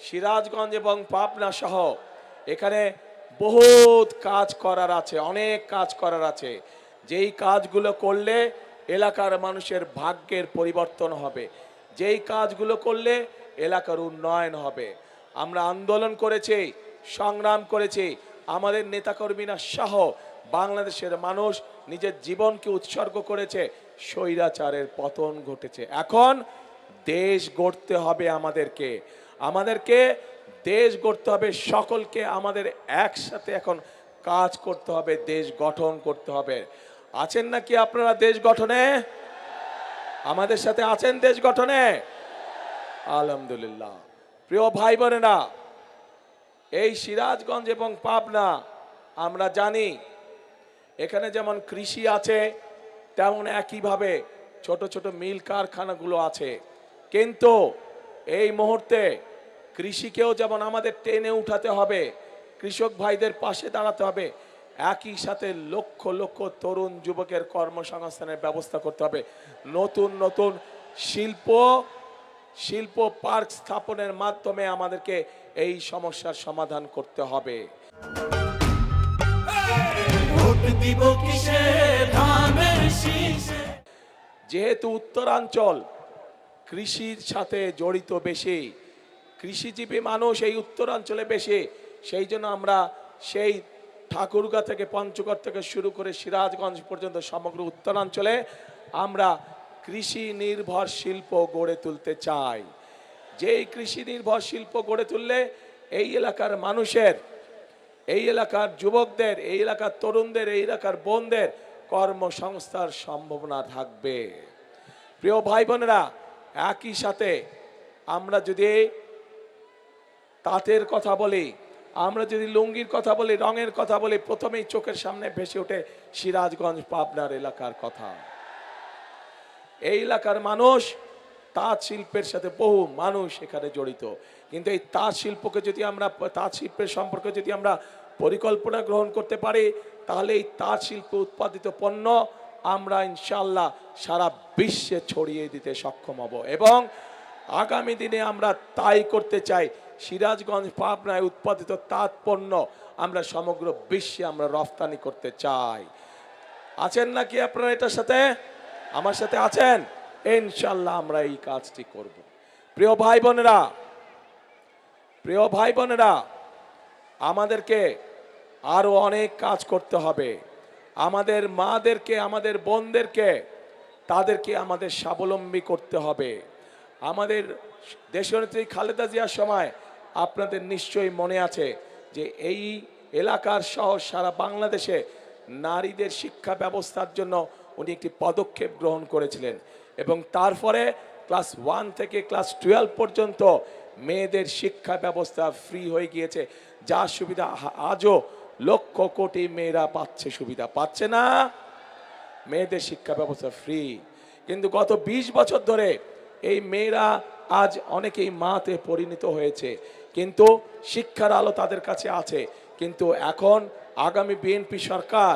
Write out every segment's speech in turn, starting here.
সিরাজগঞ্জ এবং পাবনা সহ এখানে বহুত কাজ করার আছে, অনেক কাজ করার আছে। যেই কাজগুলো করলে এলাকার মানুষের ভাগ্যের পরিবর্তন হবে, যেই কাজগুলো করলে এলাকার উন্নয়ন হবে। আমরা আন্দোলন করেছি, সংগ্রাম করেছি, আমাদের নেতাকর্মীরা সহ বাংলাদেশের মানুষ নিজের জীবনকে উৎসর্গ করেছে, স্বৈরাচারের পতন ঘটেছে। এখন দেশ গড়তে হবে আমাদেরকে, আমাদেরকে দেশ গড়তে হবে, সকলকে আমাদের একসাথে এখন কাজ করতে হবে, দেশ গঠন করতে হবে। আছেন নাকি আপনারা দেশ গঠনে? আমাদের সাথে আছেন দেশ গঠনে? আলহামদুলিল্লাহ। প্রিয় ভাই বোনেরা, এই সিরাজগঞ্জ এবং পাবনা আমরা জানি এখানে যেমন কৃষি আছে তেমন একইভাবে ছোট ছোট মিল কারখানাগুলো আছে। কিন্তু এই মুহূর্তে কৃষিকেও যেমন আমাদের টেনে উঠাতে হবে, কৃষক ভাইদের পাশে দাঁড়াতে হবে, একই সাথে লক্ষ লক্ষ তরুণ যুবকের কর্মসংস্থানের ব্যবস্থা করতে হবে। নতুন নতুন শিল্প পার্ক স্থাপনের মাধ্যমে আমাদেরকে এই সমস্যার সমাধান করতে হবে। যেহেতু উত্তরাঞ্চল কৃষির সাথে জড়িত বেশি, কৃষিজীবী মানুষ এই উত্তরাঞ্চলে বেশি, সেই জন্য আমরা সেই ঠাকুরগাঁ থেকে পঞ্চগড় থেকে শুরু করে সিরাজগঞ্জ পর্যন্ত সমগ্র উত্তরাঞ্চলে আমরা কৃষি নির্ভর শিল্প গড়ে তুলতে চাই। যেই কৃষি নির্ভর শিল্প গড়ে তুললে এই এলাকার মানুষের, এই এলাকার যুবকদের, এই এলাকার তরুণদের, এই এলাকার বোনদের কর্মসংস্থার সম্ভাবনা থাকবে। প্রিয় ভাই বোনেরা, একই সাথে আমরা যদি তাঁতের কথা বলি, আমরা যদি লুঙ্গির কথা বলি, রঙের কথা বলি, প্রথমেই চোখের সামনে ভেসে ওঠে সিরাজগঞ্জ পাবনার এলাকার কথা। এই এলাকার মানুষ তাঁত শিল্পের সাথে বহু মানুষ এখানে জড়িত। কিন্তু এই তাঁত শিল্পকে যদি আমরা, তাঁত শিল্পের সম্পর্কে যদি আমরা পরিকল্পনা গ্রহণ করতে পারি, তাহলে এই তাঁত শিল্প উৎপাদিত পণ্য আমরা ইনশাল্লাহ সারা বিশ্বে ছড়িয়ে দিতে সক্ষম হব। এবং আগামী দিনে আমরা তাই করতে চাই। সিরাজগঞ্জ পাবনায় উৎপাদিত তাঁত পণ্য আমরা সমগ্র বিশ্বে আমরা রফতানি করতে চাই। আছেন নাকি আপনারা এটার সাথে? আমার সাথে আছেন? ইনশাল্লাহ আমরা এই কাজটি করব। প্রিয় ভাই বোনেরা, আমাদেরকে আরো অনেক কাজ করতে হবে। আমাদের মাদেরকে, আমাদের বোনদেরকে, তাদেরকে আমাদের স্বাবলম্বী করতে হবে। আমাদের দেশনেত্রী খালেদা জিয়ার সময় আপনাদের নিশ্চয়ই মনে আছে যে এই এলাকার সহ সারা বাংলাদেশে নারীদের শিক্ষা ব্যবস্থার জন্য উনি একটি পদক্ষেপ গ্রহণ করেছিলেন। এবং তারপরে ক্লাস 1 থেকে ক্লাস 12 পর্যন্ত মেয়েদের শিক্ষা ব্যবস্থা ফ্রি হয়ে গিয়েছে, যার সুবিধা আজও লক্ষ কোটি মেয়েরা পাচ্ছে। সুবিধা পাচ্ছে না? মেয়েদের শিক্ষা ব্যবস্থা ফ্রি। কিন্তু গত 20 বছর ধরে এই মেয়েরা আজ অনেকেই মাতে পরিণত হয়েছে, কিন্তু শিক্ষার আলো তাদের কাছে আছে। কিন্তু এখন আগামী বিএনপি সরকার,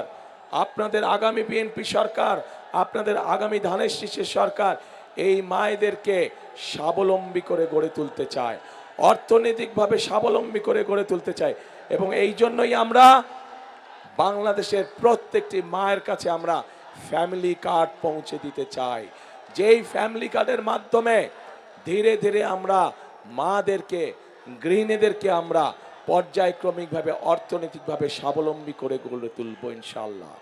আপনাদের আগামী বিএনপি সরকার, আপনাদের আগামী ধানের শীষের সরকার এই মায়েদেরকে স্বাবলম্বী করে গড়ে তুলতে চায়, অর্থনৈতিকভাবে স্বাবলম্বী করে গড়ে তুলতে চায়। এবং এই জন্যই আমরা বাংলাদেশের প্রত্যেকটি মায়ের কাছে আমরা ফ্যামিলি কার্ড পৌঁছে দিতে চাই। যেই ফ্যামিলি কার্ডের মাধ্যমে ধীরে ধীরে আমরা মাদেরকে, গৃহিণীদেরকে আমরা পর্যায়ক্রমিকভাবে অর্থনৈতিকভাবে স্বাবলম্বী করে গড়ে তুলব ইনশাআল্লাহ।